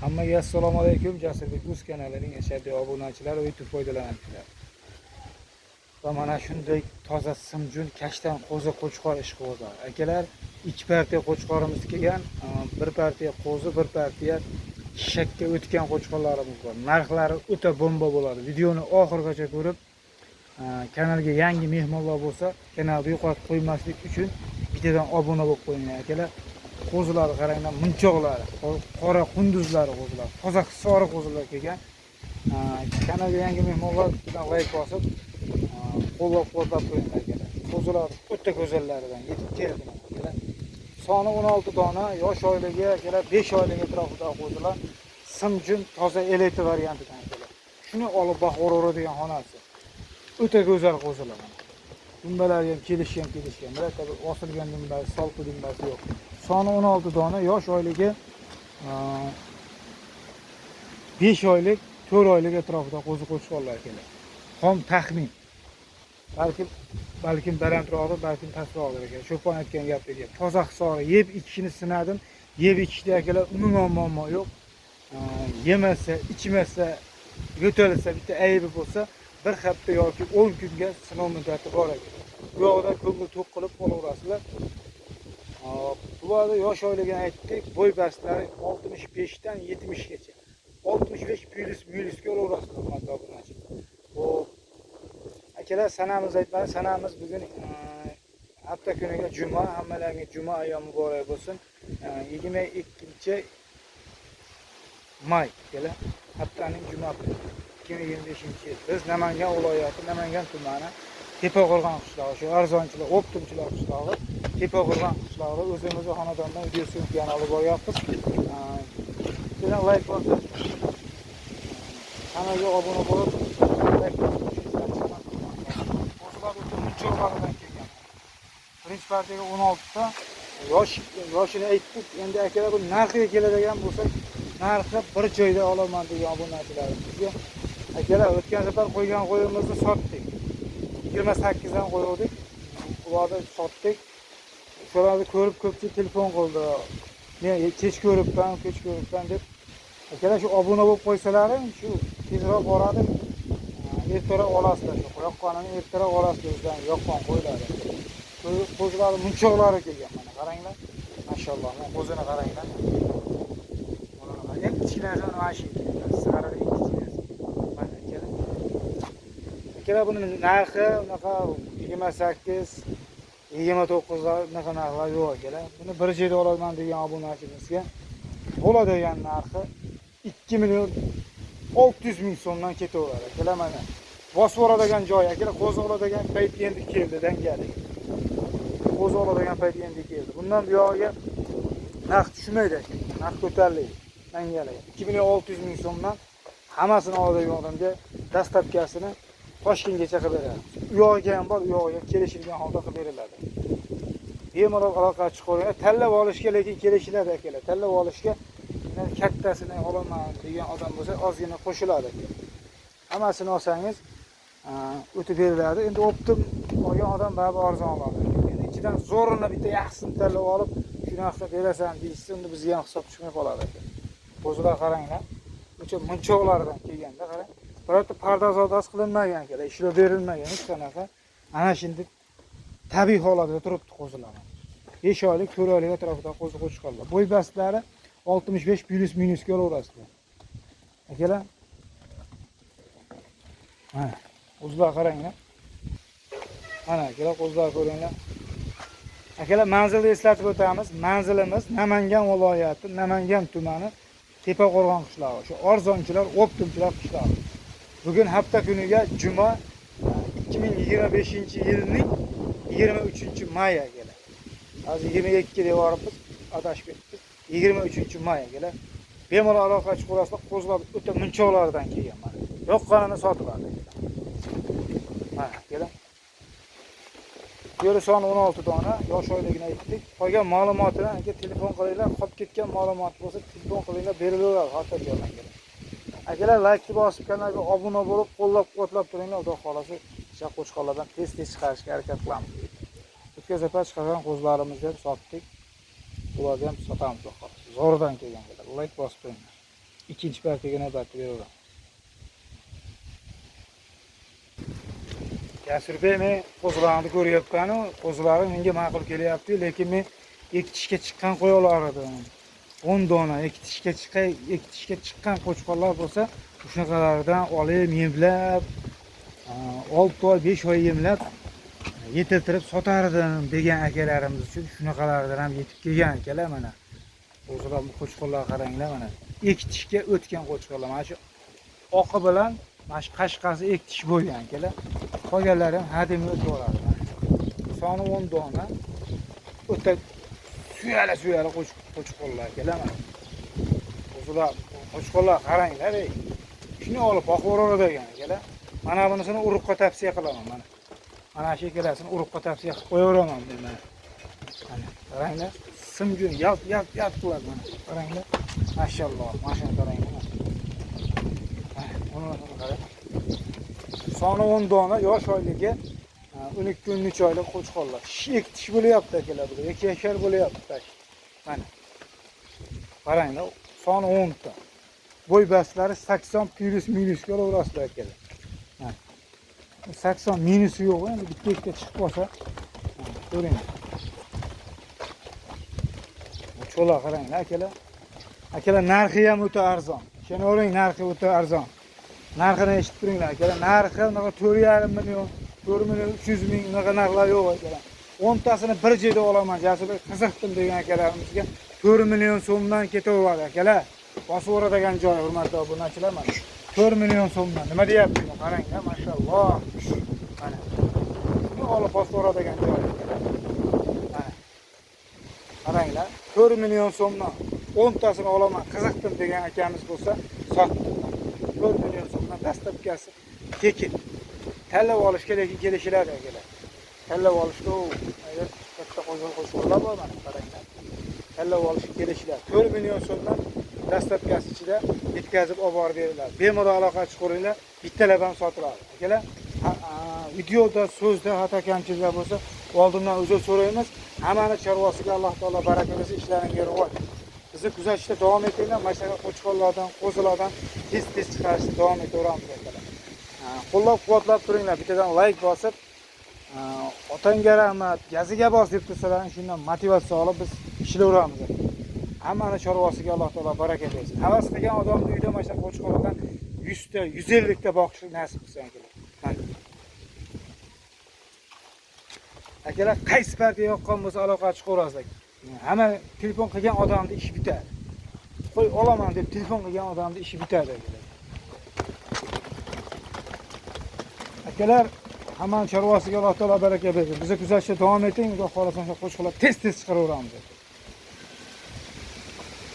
Hammaga assalomu alaykum. Jasurbek Uz kanalining ashaddiy obunachilari va YouTube foydalanuvchilari. Va mana shunday toza simjun kashtan qo'zi qo'chqor ishqibozlar. Akalar, ikki partiya qo'chqorimiz kelgan, bir partiya qo'zi, bir partiya shakka o'tgan qo'chqorlarimiz bor. Narxlari o'ta bomba bo'ladi. Videoni oxirigacha ko'rib, kanalga yangi mehmonlar bo'lsa, kanalni yo'qotib qo'ymaslik uchun bittadan obuna bo'lib qo'ying akalar. Qo'zilar qaranglar, munchoqlari, qora qunduzlari qo'zilar, toza sori qo'zilar kelgan. Kanalga yangi mehmonlar bilan like bosib, qo'llab-quvvatlab qo'ying akalar. Qo'zilar o'ta go'zallaridan yetib keldi akalar. Soni 16 dona, yosh oilaga akalar 5 oilaga atrofida qo'zilar, simjun toza elektr variantidan akalar. Shuni olib boqaveradigan xonasi. O'ta go'zal qo'zilar. Dumbalar ham kelishgan. Tabii osilgan dumbar, solqi dumbasi yo'q. Soni 16 dona, yosh oilaga 5 oylik, 4 oylik atrofida qo'zi qo'chqorlar kelar. Xom taxmin. Balkim balandroqdir, balkim pastroqdir ekan. Cho'pon aytgan gapdek. Toza hisori yeb ichishini sinadim. Yeb ichishda akalar umuman muammo yo'q. Yemasa, ichmasa, yo'talsa, bitta aybi bo'lsa, bir hafta yoki 10 kunga sinov muddati bor ekan. Bu yoqda ko'ngil to'q qilib qolaverasizlar. Bularda yosh oilaga aytdik, bo'y bastlari 65 dan 70 gacha. 65 minusga olaverasizlar matobinachi. Bu akalar sanamiz bugun hafta kuniga juma, hammalarga juma ayyomi muborak bo'lsin. 22 may akalar, haftaning juma kuni 2025-yil. Biz Namangan viloyati, Namangan tumani Tepaqo'rg'on qishlog'i, shu arzonchilar, optimchilar qishlog'i, Tepaqo'rg'on qishlog'i o'zimizni xonadondan video syomkani olib boryapmiz. Sizlar like bosib, kanalga obuna bo'lib, like bosib, munchoqlaridan kelgan. Birinchi partiyaga 16 ta, yoshini aytdik. Endi akalar bu narxiga keladigan bo'lsak, narxi bir joyda olaman degan obunachilarimizga. Akalar, o'tgan safar qo'ygan qo'yimizni sotdik. 28 dan qo'ydik. Ularni sotdik. Shularni ko'rib ko'pchilik telefon qildi. Men kech ko'ribman deb. Akalar, shu obuna bo'lib qo'ysalaring, shu tezroq boradi. Ertaroq olasizlar. Qo'yoqqanini ertaroq olasizlar, o'zdan yoqqan qo'yiladi. Qo'zilar munchoqlari kelgan. Mana qaranglar. Mashalloh, mana qo'zini qaranglar. Eng kichkinasi mana shu. Sariq eng kichkinasi. Mana akalar, buni narxi unaqa 28, 29 unaqa narxlar yo'q akalar. Buni bir joyda olaman degan obunachimizga bo'ladigan narxi 2 million 600 ming so'mdan ketaveradi akalar. Mana bosib oladigan joy akalar, qo'zi oladigan payt endi keldi, dangadi. Qo'zi oladigan payt endi keldi. Bundan buyog'iga narx tushmaydi aka. Narx ko'tariladi. Dangadi. 2 million 600 ming so'mdan hammasini oladigan odamga dastlabkasini Toshkentgacha qilib beradi. U yog'iga ham bor, u yog'iga kelishilgan holda qilib beriladi. Bemalol aloqa chiqaveradi. Tanlab olishga lekin kelishiladi akalar. Tanlab olishga kattasini olaman degan odam bo'lsa, ozgina qo'shiladi akalar. Hammasini olsangiz o'tib beriladi. Endi optim olgan odam baribir arzon oladi. Endi ichidan zo'rini bitta yaxshisini tanlab olib, shu narxga berasan deysiz, unda bizga ham hisob chiqmay qoladi aka. Qo'zilar qaranglar. O'sha munchoqlaridan kelganda qarang. Birorta pardozodasi qilinmagan akalar, ishlab berilmagan hech qanaqa. Ana shunday tabiiy holatda turibdi qo'zilar. 5 oylik, 4 oylik atrofida qo'zi qo'chqorlar. Bo'y bastlari 65 minusga olaverasizlar. Akalar, mana qo'zilar qaranglar. Mana akalar, qo'zilar ko'ringlar. Akalar, manzilni eslatib o'tamiz. Manzilimiz Namangan viloyati, Namangan tumani Tepaqo'rg'on qishlog'i. Shu arzonchilar, optimchilar qishlog'i. Bugun hafta kuniga juma 2025-yilning 23-may akalar. Hozir 22 deb boribmiz, adashib ketdik. 23-may akalar. Bemalol aloqa chiqarasizlar, qo'zilar o'ta munchoqlardan kelgan mana. Yoqqanini sotiladi akalar. Mana akalar. Yo'li soni 16 dona, yosh oyligini aytdik. Qolgan ma'lumotini aka telefon qilinglar, qolib ketgan ma'lumot bo'lsa telefon qilinglar, berilaveradi xotirjam akalar. Akalar, like bosib, kanalga obuna bo'lib, qo'llab-quvvatlab turinglar. Xudo xolasa, o'sha qo'chqorlardan tez chiqarishga harakat qilamiz. O'tgan safar chiqargan qo'zlarimizni ham sotdik. Ularni ham sotamiz xudo xolasa. Zo'rdan kelgan akalar. Like bosib turinglar. ikkinchi partiyaga navbatda beraman. Jasurbek, men qo'zilarni ko'ryapman-ku, qo'zilari menga ma'qul kelyapti, lekin men ekitishga chiqqan qo'yoqlar edim. 10 dona ekitishga chiqqan qo'chqorlar bo'lsa, shunaqalardan olib, yemlab, 6 oy, 5 oy yemlab yetiltirib sotardim degan akalarimiz uchun shunaqalardan ham yetib kelgan akalar mana. Qo'zilar bu qo'chqorlarga qaranglar mana. Ekitishga o'tgan qo'chqorlar. Mana shu oqi bilan mana shu qashqasi ekitish bo'lgan akalar. Qolganlari ham hademni o'tib oladi. Soni 10 dona. O'ta suyala qo'chqorlar akalar mana. Qo'chqorlar qaranglar, ey. Shuni olib boqib degan akalar. Mana bunisini urug'ga tavsiya qilaman mana. Mana shu ikkalasini urug'ga tavsiya qilib qo'yaveraman men mana. Mana qaranglar, simgun yalt qiladi mana. Qaranglar. Mashalloh, mashina qaranglar. Mana qarang. Soni 10 dona, yosh oyligi 12-13 oylik qo'chqorlar. Ekitish bo'lyapti akalar bu. 2 yashar bo'lyapti. Mana. Qaranglar, soni 10 ta. Bo'y bastlari 80 plus minusga olaverasizlar akalar. 80 minusi yo'q, endi bitta chiqib qolsa, ko'ring. Cho'la qaranglar akalar. Akalar, narxi ham o'ta arzon. Tushunavering, narxi o'ta arzon. Narxini eshitib turinglar akalar. Narxi 4,5 million, 4 million 300 ming narxlar yo'q akalar. 10 tasini bir joyda olaman, Jasurbek qiziqdim degan akalarimizga 4 million so'mdan ketaveradi akalar. Bosib o'radigan joy, hurmatli obunachilar mana. 4 million so'mdan. Nima deyapsiz? Qaranglar, mashalloh. Mana. Buni olib bosib o'radigan joy akalar. Mana. Qaranglar, 4 million so'mdan 10 tasini olaman, qiziqdim degan akamiz bo'lsa, sotdim. 4 million so'mdan dastlabkasi tekin. Tanlab olishga lekin kelishiladi akalar. Tanlab olishga agar katta qo'shqorlar bor mana, qaranglar. Tanlab olishga kelishiladi. 4 million so'mdan dastlabkasi ichida yetkazib olib borib beriladi. Bemalol aloqa chiqaringlar, bittalab ham sotiladi. Akalar, videoda, so'zda xato kamchiliklar bo'lsa, oldindan uzr so'raymiz. Hammani chorvasiga Alloh taolo baraka bersin, ishlaringga rivoj. Bizni kuzatishda davom etinglar. Mana shunaqa qo'chqorlardan, qo'zilardan tez chiqarishda davom etaveramiz akalar. Qo'llab-quvvatlab turinglar. Bittadan like bosib, otangga rahmat, gaziga bos deb tursalar, shundan motivatsiya olib biz ishlayveramiz. Hammani chorvasiga Alloh taolo baraka bersin. Havas qilgan odamni uyda mana shu qo'chqorlardan 100 ta, 150 ta boqishlik nasib qilsin akalar. Akalar, qaysi partiya yoqqan bo'lsa aloqa chiqaverasizlar. Hamma telefon qilgan odamning ishi bitadi. Qo'y olaman deb telefon qilgan odamning ishi bitadi akalar. Akalar, hammani chorvasiga Alloh taolo baraka bersin. Bizni kuzatishda davom eting. Xudo xolasa qo'chqorlar tez chiqaraveramiz.